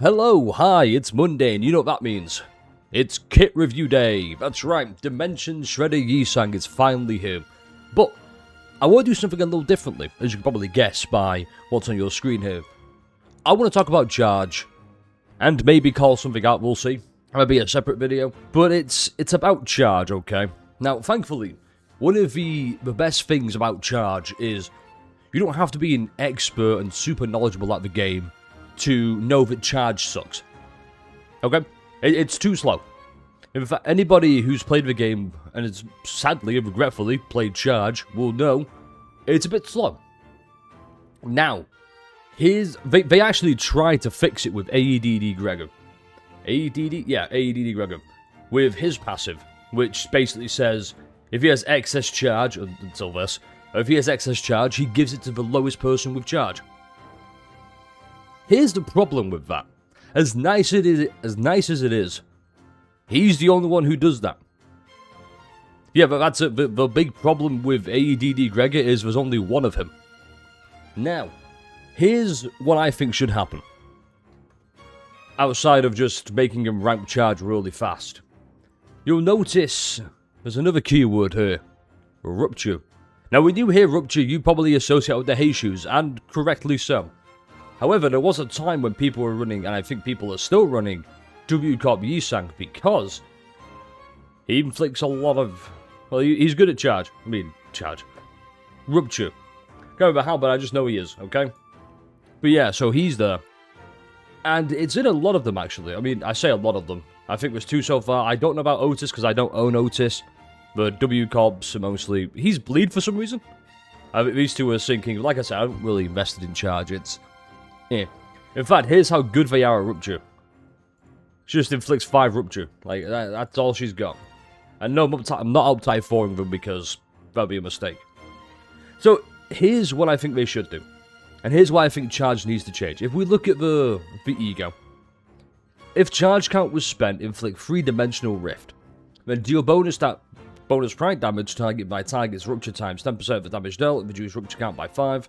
Hello, hi, it's Monday, and you know what that means. It's kit review day. That's right, Dimension Shredder Yisang is finally here. But I want to do something a little differently, as you can probably guess by what's on your screen here. I want to talk about Charge, and maybe call something out, we'll see. It might be a separate video, but it's about Charge, okay? Now, thankfully, one of the best things about Charge is you don't have to be an expert and super knowledgeable at the game to know that Charge sucks. Okay? It's too slow. In fact, anybody who's played the game, and has sadly and regretfully played Charge, will know it's a bit slow. Now, they actually tried to fix it with AEDD Gregor. AEDD? Yeah, AEDD Gregor. With his passive, which basically says, if he has excess charge, until this, if he has excess charge, he gives it to the lowest person with charge. Here's the problem with that. As nice as it is, he's the only one who does that. Yeah, but that's it. The big problem with AEDD Gregor is there's only one of him. Now, here's what I think should happen. Outside of just making him rank charge really fast. You'll notice there's another keyword here. Rupture. Now, when you hear Rupture, you probably associate it with the Hay Shoes, and correctly so. However, there was a time when people were running, and I think people are still running, W-Corp Yisang because he inflicts a lot of... Well, he's good at charge. Charge. Rupture. Can't remember how, but I just know he is, okay? But yeah, so he's there. And it's in a lot of them, actually. I mean, I say a lot of them. I think there's 2 so far. I don't know about Otis, because I don't own Otis. The W-Corps are mostly... He's bleed for some reason. These two are sinking. Like I said, I haven't really invested in charge. It's... Yeah. In fact, here's how good they are at Rupture. She just inflicts 5 Rupture. Like, that's all she's got. And no, I'm not uptight for them because that'd be a mistake. So, here's what I think they should do. And here's why I think Charge needs to change. If we look at the ego. If Charge count was spent, inflict 3-dimensional rift. Then deal bonus pride damage target by target's Rupture times 10% of the damage dealt. Reduce Rupture count by 5.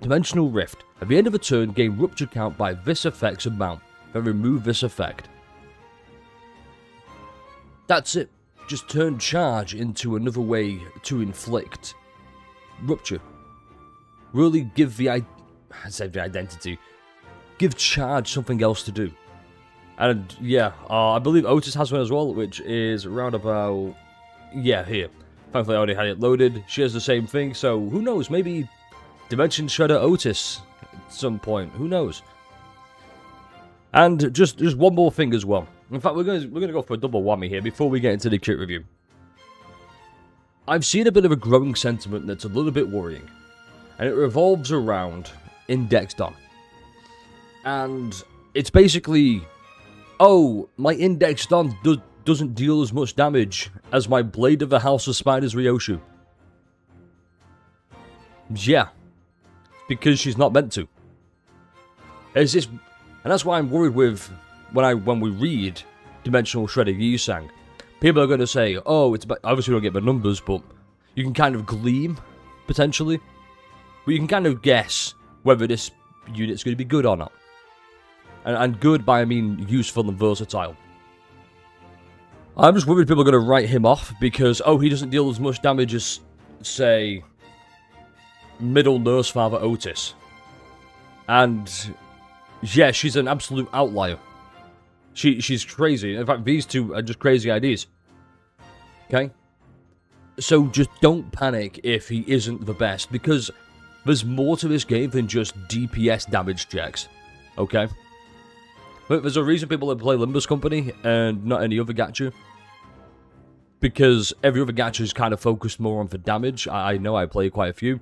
Dimensional Rift. At the end of a turn, gain Rupture count by this effect's amount, then remove this effect. That's it. Just turn Charge into another way to inflict Rupture. Really give the identity. Give Charge something else to do. And yeah, I believe Otis has one as well, which is around about... Yeah, here. Thankfully I already had it loaded. She has the same thing, so who knows, maybe... Dimension Shredder Otis at some point. Who knows? And just one more thing as well. In fact, we're gonna go for a double whammy here before we get into the kit review. I've seen a bit of a growing sentiment that's a little bit worrying, and it revolves around indexed on. And it's basically, oh, my indexed on doesn't deal as much damage as my Blade of the House of Spiders Ryoshu. Yeah. Because she's not meant to. It's just, and that's why I'm worried with when we read Dimensional Shredder Yisang. People are going to say, oh, it's obviously we don't get the numbers, but you can kind of gleam potentially. But you can kind of guess whether this unit's going to be good or not. And good by I mean useful and versatile. I'm just worried people are going to write him off because he doesn't deal as much damage as, say, middle nurse father Otis. And yeah, she's an absolute outlier. She's crazy. In fact, these two are just crazy ideas. Okay? So just don't panic if he isn't the best, because there's more to this game than just DPS damage checks. Okay? But there's a reason people play Limbus Company and not any other gacha. Because every other gacha is kind of focused more on the damage. I know I play quite a few.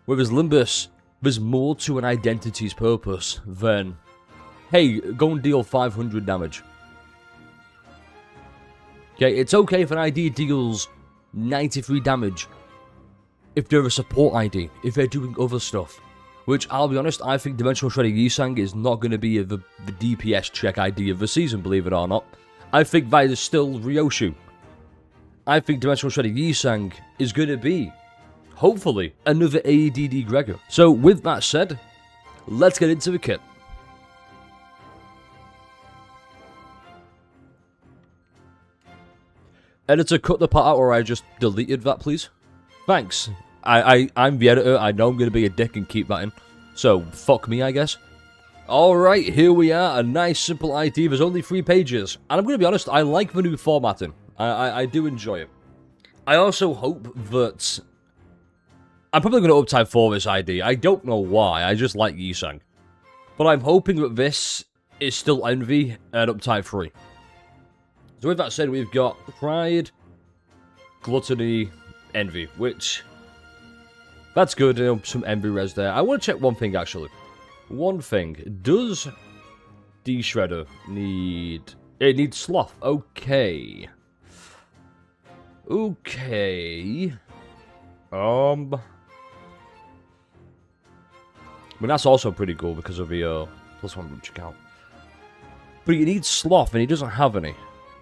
Whereas Limbus, there's more to an identity's purpose than, hey, go and deal 500 damage. Okay, it's okay if an ID deals 93 damage. If they're a support ID, if they're doing other stuff. Which, I'll be honest, I think Dimensional Shredder Yisang is not going to be the DPS check ID of the season, believe it or not. I think that is still Ryoshu. I think Dimensional Shredder Yisang is going to be hopefully, another AEDD Gregor. So with that said, let's get into the kit. Editor, cut the part out where I just deleted that, please. Thanks. I'm the editor. I know I'm going to be a dick and keep that in. So, fuck me, I guess. Alright, here we are. A nice, simple ID. There's only 3 pages. And I'm going to be honest, I like the new formatting. I do enjoy it. I also hope that... I'm probably going to uptype 4 this ID. I don't know why. I just like Yisang. But I'm hoping that this is still Envy and uptype 3. So with that said, we've got Pride, Gluttony, Envy, which... That's good, you know, some Envy res there. I want to check one thing, actually. One thing. Does D-Shredder need... It needs Sloth. Okay. Okay. I mean, that's also pretty cool because of the +1 rupture count. But he needs Sloth, and he doesn't have any.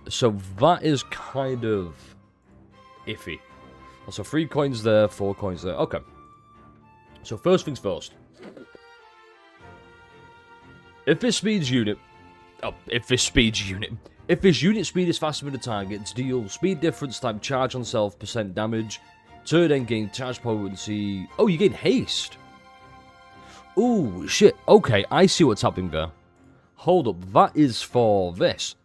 So that is kind of iffy. Also, 3 coins there, 4 coins there. Okay. So first things first. If this speeds unit... Oh, if this speeds unit... If this unit speed is faster than the target, deal speed difference type charge on self, % damage. Turn end gain charge potency... Oh, you gain haste. Ooh, shit. Okay, I see what's happening there. Hold up, that is for this.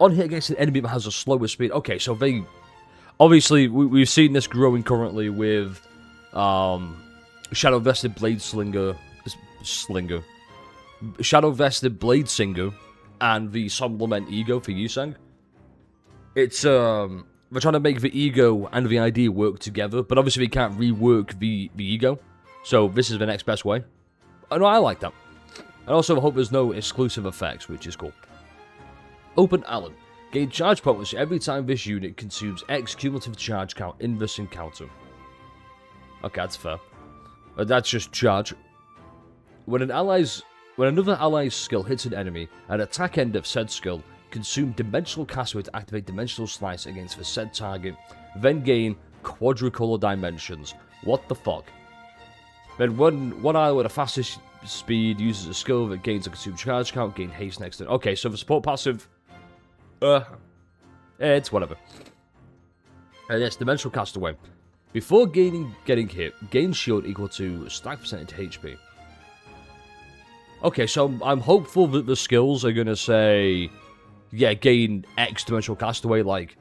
On hit against an enemy that has a slower speed. Okay, so they... Obviously, we've seen this growing currently with... Shadow Vested Blade Slinger... Shadow Vested Blade Singer... And the Supplement Ego for Yusang. It's, they're trying to make the Ego and the ID work together. But obviously, they can't rework the Ego. So, this is the next best way. I know, I like that. I also hope there's no exclusive effects, which is cool. Open Allen. Gain charge potency every time this unit consumes X cumulative charge count in this encounter. Okay, that's fair. But that's just charge. When another ally's skill hits an enemy, an attack end of said skill, consume Dimensional Castaway to activate Dimensional Slice against the said target, then gain quadricolor dimensions. What the fuck? Then one ally with the fastest speed uses a skill that gains a consumed charge count, gain haste next turn. Okay, so the support passive... it's whatever. And yes, Dimensional Castaway. Before getting hit, gain shield equal to stack percentage HP. Okay, so I'm hopeful that the skills are going to say, yeah, gain X Dimensional Castaway, like,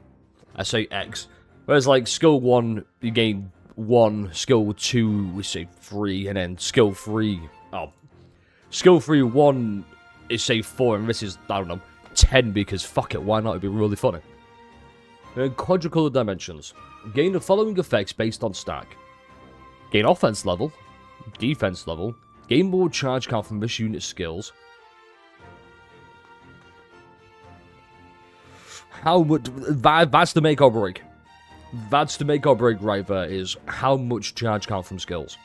I say X. Whereas, like, skill 1, you gain 1, skill 2, we say 3, and then skill 3, skill 3, 1 is, say, 4, and this is, I don't know, 10, because fuck it, why not? It'd be really funny. And quadricolor dimensions. Gain the following effects based on stack. Gain offense level, defense level, gain more charge count from this unit's skills. How much... That's the make or break. That's the make or break right there, is how much charge count from skills.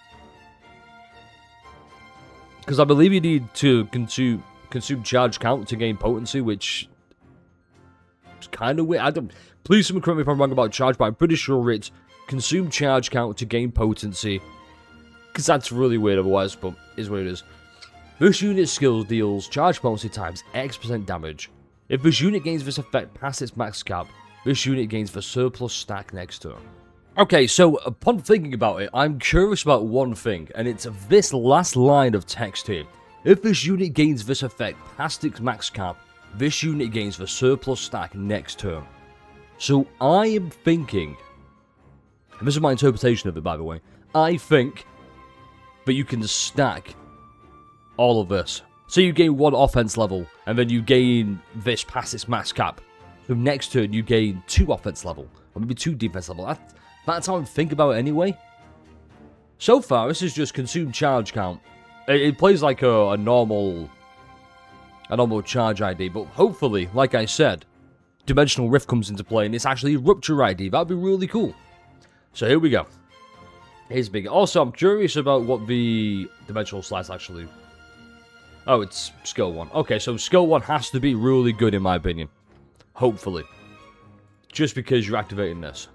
Because I believe you need to consume charge count to gain potency, which is kind of weird. Please someone correct me if I'm wrong about charge, but I'm pretty sure it's consume charge count to gain potency. Because that's really weird otherwise, but is what it is. This unit's skills deals charge potency times X% damage. If this unit gains this effect past its max cap, this unit gains the surplus stack next turn. Okay, so upon thinking about it, I'm curious about one thing, and it's this last line of text here. If this unit gains this effect past its max cap, this unit gains the surplus stack next turn. So I am thinking, and this is my interpretation of it by the way, I think that you can stack all of this. So you gain 1 offense level, and then you gain this past its max cap. So next turn you gain 2 offense level, or maybe 2 defense level. That's how I'm thinking about it anyway. So far, this is just consume charge count. It plays like a normal charge ID, but hopefully, like I said, Dimensional Rift comes into play, and it's actually Rupture ID. That'd be really cool. So here we go. Here's big. Also, I'm curious about what the Dimensional Slice actually... Oh, it's skill 1. Okay, so skill 1 has to be really good in my opinion. Hopefully. Just because you're activating this.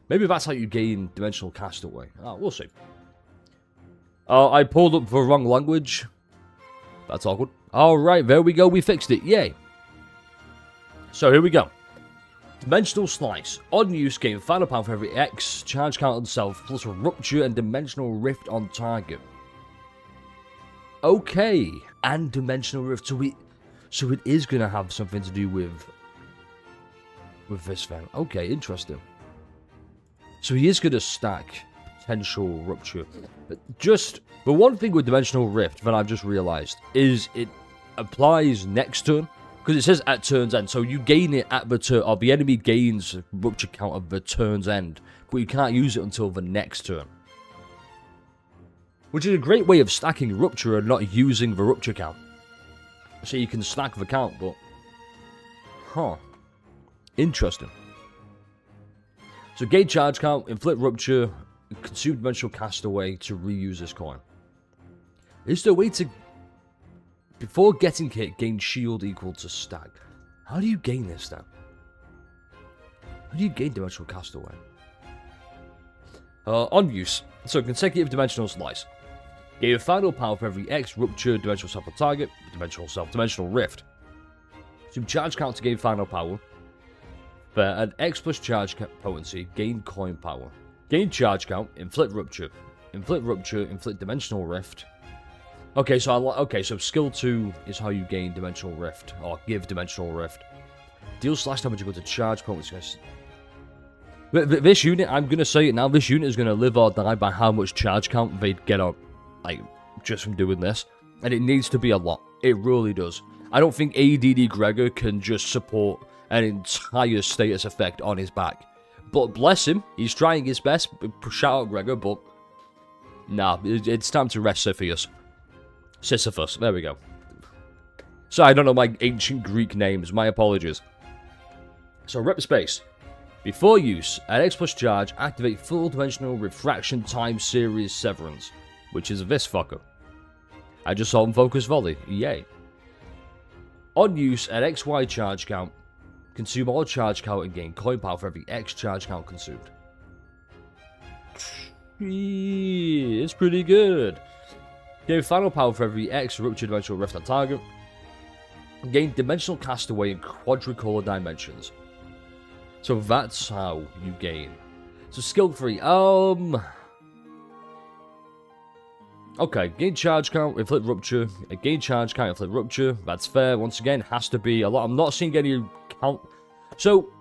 Maybe that's how you gain Dimensional Castaway. Oh, we'll see. I pulled up the wrong language. That's awkward. Alright, there we go. We fixed it. Yay. So, here we go. Dimensional Slice. On use, gain final power for every X, charge count on self, plus a Rupture and Dimensional Rift on target. Okay. And Dimensional Rift. So it is going to have something to do with this then. Okay, interesting. So he is going to stack potential Rupture. But the one thing with Dimensional Rift that I've just realized is it applies next turn. Because it says at turn's end, so you gain it at the turn, or the enemy gains Rupture count at the turn's end, but you can't use it until the next turn. Which is a great way of stacking Rupture and not using the Rupture count. So you can stack the count, but... Huh. Interesting. So gain charge count, inflict Rupture, consume Dimensional Castaway to reuse this coin. Is there a way to... Before getting hit, gain shield equal to stack. How do you gain this then? How do you gain Dimensional Castaway? On use. So consecutive Dimensional Slice. Gain a final power for every X, Rupture, Dimensional Self on target, Dimensional Self, Dimensional Rift. So charge count to gain final power. For an X plus charge potency, gain coin power. Gain charge count, inflict Rupture. Inflict Rupture, inflict Dimensional Rift. Okay, so skill 2 is how you gain Dimensional Rift, or give Dimensional Rift. Deal slash damage equal to charge potency. This unit, I'm going to say it now, this unit is going to live or die by how much charge count they get up, like, just from doing this. And it needs to be a lot. It really does. I don't think ADD Gregor can just support an entire status effect on his back. But bless him, he's trying his best. Shout out Gregor, but... Nah, it's time to rest Sisyphus, there we go. So I don't know my ancient Greek names, my apologies. So rep space. Before use, at X plus charge, activate full dimensional refraction time series severance, which is this fucker. I just saw him focus volley, yay. On use, at XY charge count, consume all charge count and gain coin power for every X charge count consumed. It's pretty good. Gain final power for every X Rupture Dimensional Rift on target. Gain Dimensional Castaway in quadricolor dimensions. So that's how you gain. So skill 3. Okay, gain charge count, inflict Rupture. Gain charge count, inflict Rupture. That's fair. Once again, has to be a lot. I'm not seeing any count. So,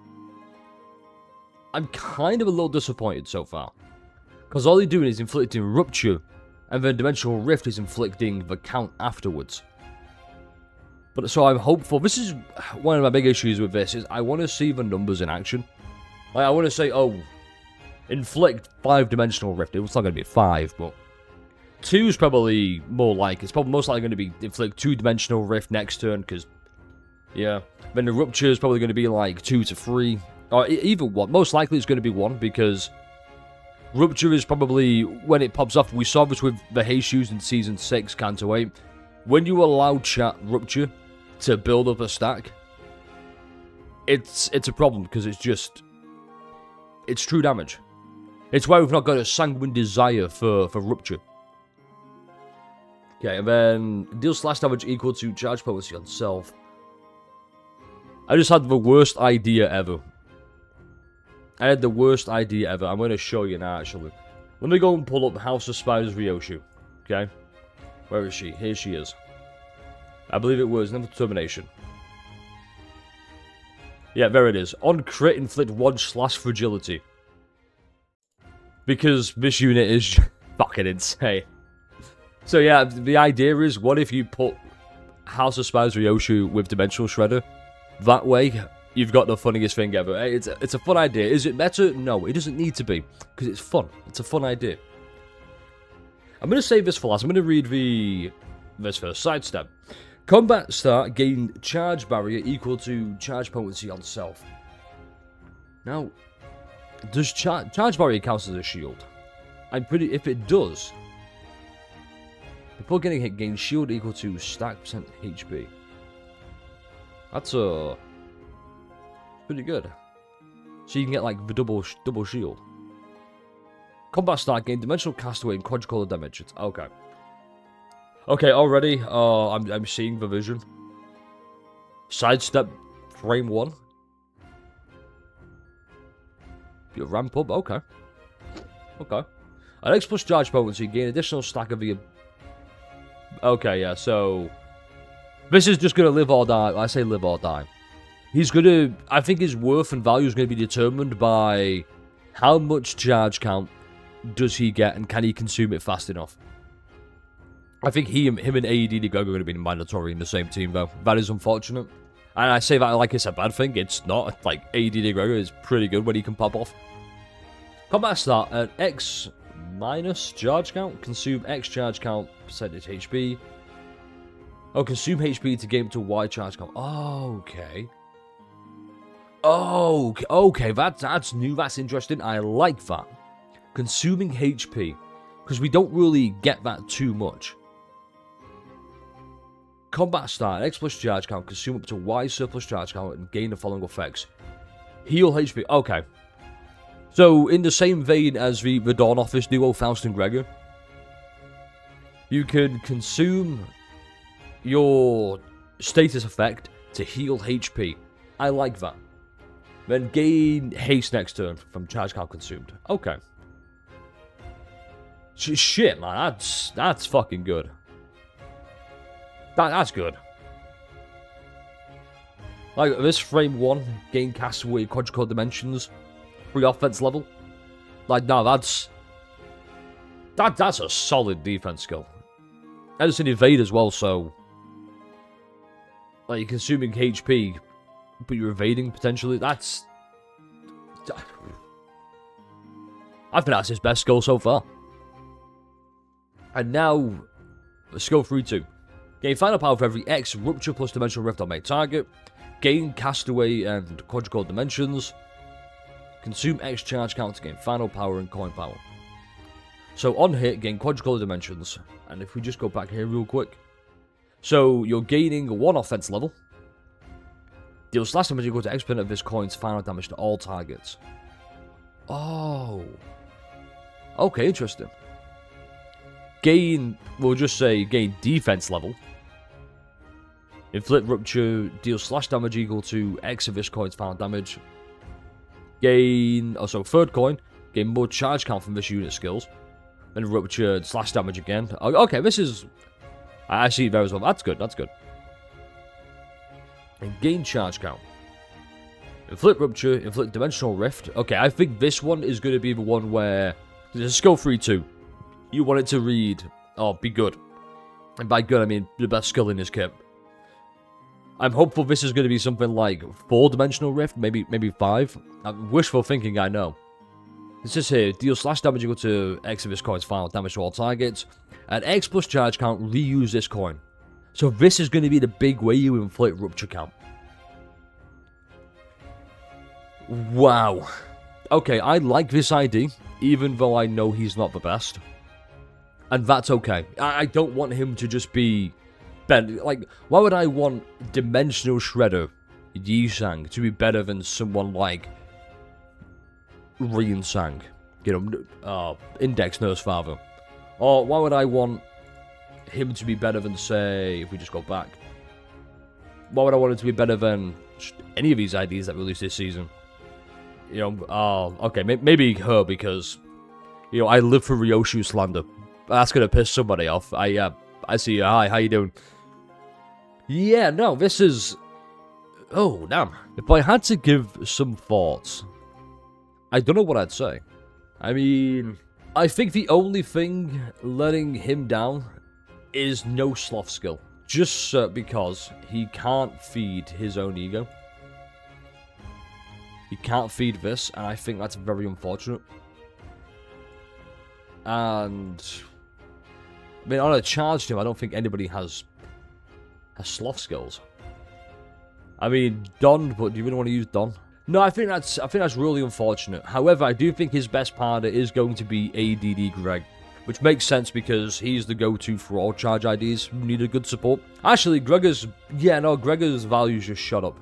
I'm kind of a little disappointed so far. Because all they're doing is inflicting Rupture. And then Dimensional Rift is inflicting the count afterwards. But so I'm hopeful. This is one of my big issues with this, is I want to see the numbers in action. Like, I want to say, oh, inflict 5 Dimensional Rift. It's not going to be 5, but 2 is probably more like, it's probably most likely going to be inflict 2 Dimensional Rift next turn, because, yeah. Then the Rupture is probably going to be like 2 to 3. Or even 1. Most likely it's going to be 1, because Rupture is probably, when it pops off, we saw this with the Jesus in Season 6, Canto 8. When you allow Rupture to build up a stack, it's a problem, because it's true damage. It's why we've not got a Sanguine Desire for Rupture. Okay, and then deal slash damage equal to charge potency on self. I just had the worst idea ever. I'm going to show you now, actually. Let me go and pull up House of Spiders Ryoshu. Okay? Where is she? Here she is. I believe it was Never Termination. Yeah, there it is. On crit, inflict 1 slash fragility. Because this unit is fucking insane. So yeah, the idea is, what if you put House of Spiders Ryoshu with Dimensional Shredder? That way, you've got the funniest thing ever. It's a fun idea. Is it meta? No, it doesn't need to be. Because it's fun. It's a fun idea. I'm going to save this for last. I'm going to read this first. Sidestep. Combat start, gain charge barrier equal to charge potency on self. Now, does charge barrier count as a shield? If it does, before getting hit, gain shield equal to stack percent HP. That's pretty good. So you can get like the double shield. Combat start, gain dimensional castaway and quadricolor dimensions. Okay. Okay, already, I'm seeing the vision. Sidestep frame 1. Your ramp up, okay. Okay. An X plus charge potency, gain additional stack of your... Okay, yeah, so... This is just going to live or die. I say live or die. He's going to... I think his worth and value is going to be determined by how much charge count does he get and can he consume it fast enough. I think him and AED Greg are going to be mandatory in the same team, though. That is unfortunate. And I say that like it's a bad thing. It's not. Like, AED Greg is pretty good when he can pop off. Combat start at X minus charge count. Consume X charge count, percentage HP. Oh, consume HP to gain up to Y charge count. Oh, okay. Oh, okay. That's new. That's interesting. I like that. Consuming HP. Because we don't really get that too much. Combat start, X plus charge count, consume up to Y surplus charge count, and gain the following effects. Heal HP. Okay. So, in the same vein as the Dawn Office duo, Faust and Gregor, you can consume your status effect to heal HP. I like that. Then gain haste next turn from charge count consumed. Okay. Shit, man, that's fucking good. That's good. Like, this frame 1, gain castaway quadrical dimensions, free offense level. Like, no, that's a solid defense skill. And it's an evade as well, so... Like, you're consuming HP, but you're evading, potentially. That's... I think that's his best skill so far. And now, skill 3-2. Gain final power for every X rupture plus dimensional rift on main target. Gain castaway and quadrical dimensions. Consume X charge count to gain final power and coin power. So on hit, gain quadrical dimensions. And if we just go back here real quick. So you're gaining 1 offense level. Deal slash damage equal to X percent of this coin's final damage to all targets. Oh. Okay, interesting. Gain, we'll just say gain defense level. Inflict rupture, deal slash damage equal to X of this coin's final damage. Gain, also third coin, gain more charge count from this unit skills. Then rupture, slash damage again. Okay, this is, I see it very well. That's good, that's good. And gain charge count. Inflict rupture, inflict dimensional rift. Okay, I think this one is going to be the one where, there's a skill 3-2. You want it to read, oh, be good. And by good, I mean the best skill in his kit. I'm hopeful this is going to be something like 4-dimensional rift, maybe 5. I'm wishful thinking, I know. It says here, deal slash damage equal to X of this coin's final damage to all targets. At X plus charge count, reuse this coin. So this is going to be the big way you inflict rupture count. Wow. Okay, I like this ID, even though I know he's not the best. And that's okay. I don't want him to just be... Like, why would I want Dimensional Shredder Yi-Sang to be better than someone like Rin-Sang? You know, Index Nurse Father. Or why would I want him to be better than, say, if we just go back? Why would I want him to be better than any of these IDs that released this season? You know, okay, maybe her, because, you know, I live for Ryoshu slander. That's gonna piss somebody off. I see you. Hi, how you doing? Yeah, no, this is... Oh, damn. If I had to give some thoughts, I don't know what I'd say. I mean, I think the only thing letting him down is no sloth skill. Just because he can't feed his own ego. He can't feed this, and I think that's very unfortunate. And... I mean, on a charge team, I don't think anybody has sloth skills. I mean, Don, but do you really want to use Don? No, I think that's really unfortunate. However, I do think his best partner is going to be ADD Greg, which makes sense because he's the go-to for all charge IDs who need a good support. Actually, Gregor's values just shot up,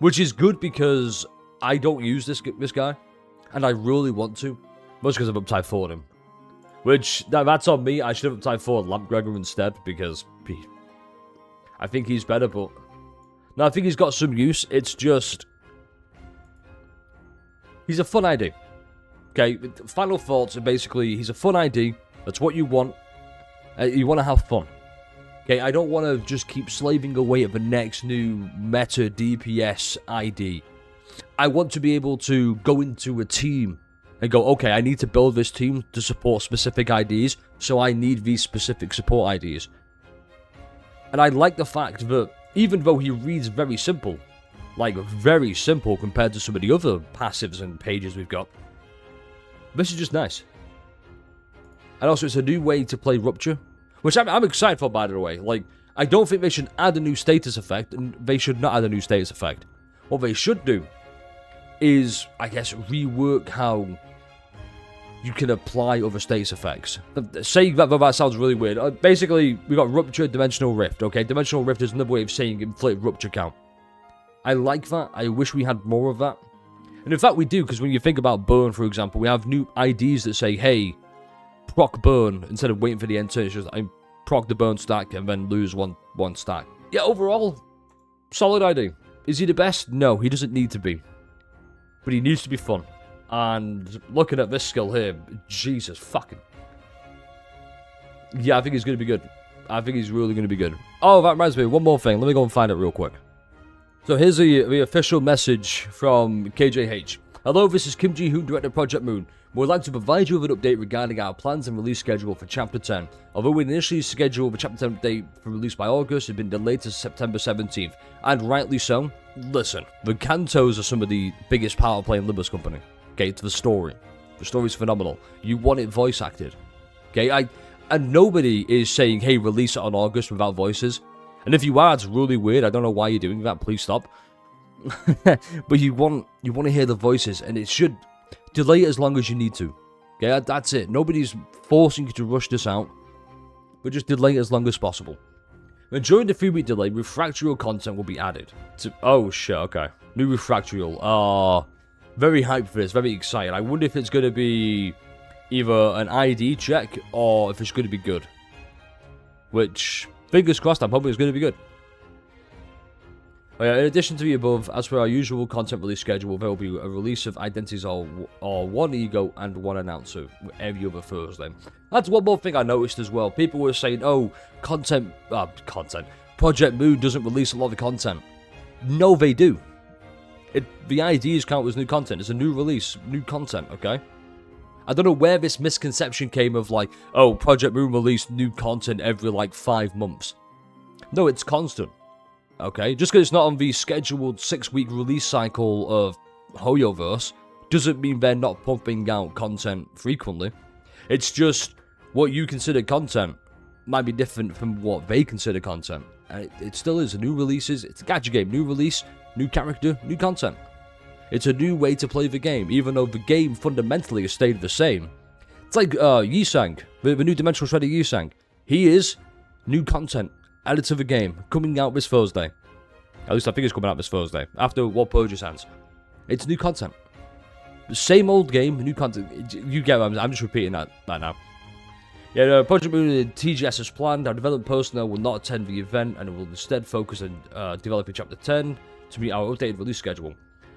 which is good because I don't use this guy, and I really want to, mostly because I've up-type forward him. Which, that's on me. I should have up-type forward Lamp Gregor instead, because I think he's better, but... No, I think he's got some use. It's just... He's a fun ID. Okay, final thoughts are basically, he's a fun ID. That's what you want. You want to have fun. Okay, I don't want to just keep slaving away at the next new meta DPS ID. I want to be able to go into a team and go, okay, I need to build this team to support specific IDs, so I need these specific support IDs. And I like the fact that even though he reads very simple, like very simple compared to some of the other passives and pages we've got, this is just nice. And also, it's a new way to play Rupture, which I'm excited for, by the way. Like, I don't think they should add a new status effect, and they should not add a new status effect. What they should do is, I guess, rework how you can apply other status effects. Saying that sounds really weird. Basically, we got Rupture, Dimensional Rift, okay? Dimensional Rift is another way of saying inflated Rupture count. I like that. I wish we had more of that. And in fact, we do, because when you think about Burn, for example, we have new IDs that say, hey, proc Burn, instead of waiting for the end turn, it's just, I proc the Burn stack and then lose one stack. Yeah, overall, solid ID. Is he the best? No, he doesn't need to be. But he needs to be fun. And looking at this skill here, Jesus fucking. Yeah, I think he's going to be good. I think he's really going to be good. Oh, that reminds me, one more thing. Let me go and find it real quick. So here's the official message from KJH. Hello, this is Kim Ji-hoon, Director of Project Moon. We would like to provide you with an update regarding our plans and release schedule for Chapter 10. Although we initially scheduled the Chapter 10 date for release by August, it has been delayed to September 17th. And rightly so. Listen, the Kantos are some of the biggest power play in Limbus Company. Okay, it's the story. The story's phenomenal. You want it voice acted. Okay, and nobody is saying, hey, release it on August without voices. And if you are, it's really weird. I don't know why you're doing that. Please stop. But you want to hear the voices, and it should delay it as long as you need to. Okay, that's it. Nobody's forcing you to rush this out, but just delay it as long as possible. And during the 3-week delay, refractorial content will be added. Oh shit, okay. New refractorial. Very hyped for this, very excited. I wonder if it's going to be either an ID check or if it's going to be good. Which, fingers crossed, I'm hoping it's going to be good. In addition to the above, as per our usual content release schedule, there will be a release of Identities or one Ego and one Announcer every other Thursday. That's one more thing I noticed as well. People were saying, oh, Project Moon doesn't release a lot of content. No, they do. The IDs count as new content. It's a new release, new content, okay? I don't know where this misconception came of like, oh, Project Moon released new content every like 5 months. No, it's constant. Okay, just because it's not on the scheduled 6-week release cycle of Hoyoverse doesn't mean they're not pumping out content frequently. It's just what you consider content might be different from what they consider content. And it still is. New releases, it's a gacha game. New release, new character, new content. It's a new way to play the game, even though the game fundamentally has stayed the same. It's like Yisang, the new Dimensional Shredder Yisang. He is new content. Added to the game, coming out this Thursday. At least I think it's coming out this Thursday, after What Purges Hands. It's new content. Same old game, new content. You get what I'm just repeating that now. Yeah, Project Moon TGS as planned. Our development personnel will not attend the event and will instead focus on developing Chapter 10 to meet our updated release schedule.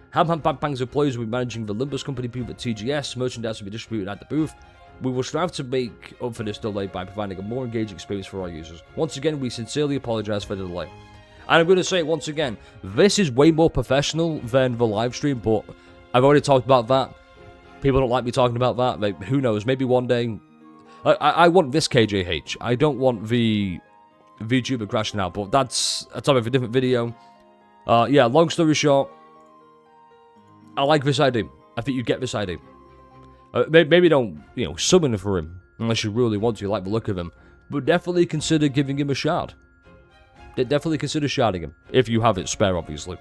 Ham Bang Bang's employees will be managing the Limbus Company booth at TGS. Merchandise will be distributed at the booth. We will strive to make up for this delay by providing a more engaging experience for our users. Once again, we sincerely apologize for the delay. And I'm going to say it once again, this is way more professional than the live stream, but I've already talked about that. People don't like me talking about that. Like, who knows, maybe one day. I want this KJH. I don't want the VTuber crashing out, but that's a topic for a different video. Yeah, long story short, I like this ID. I think you get this ID. Maybe don't, summon for him, unless you really want to, like the look of him. But definitely consider giving him a shard. Definitely consider sharding him, if you have it spare, obviously.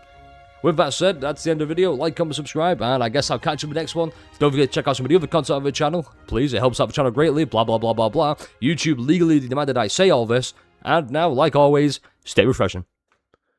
With that said, that's the end of the video. Like, comment, subscribe, and I guess I'll catch you in the next one. Don't forget to check out some of the other content on the channel. Please, it helps out the channel greatly, blah, blah, blah, blah, blah. YouTube legally demanded I say all this. And now, like always, stay refreshing.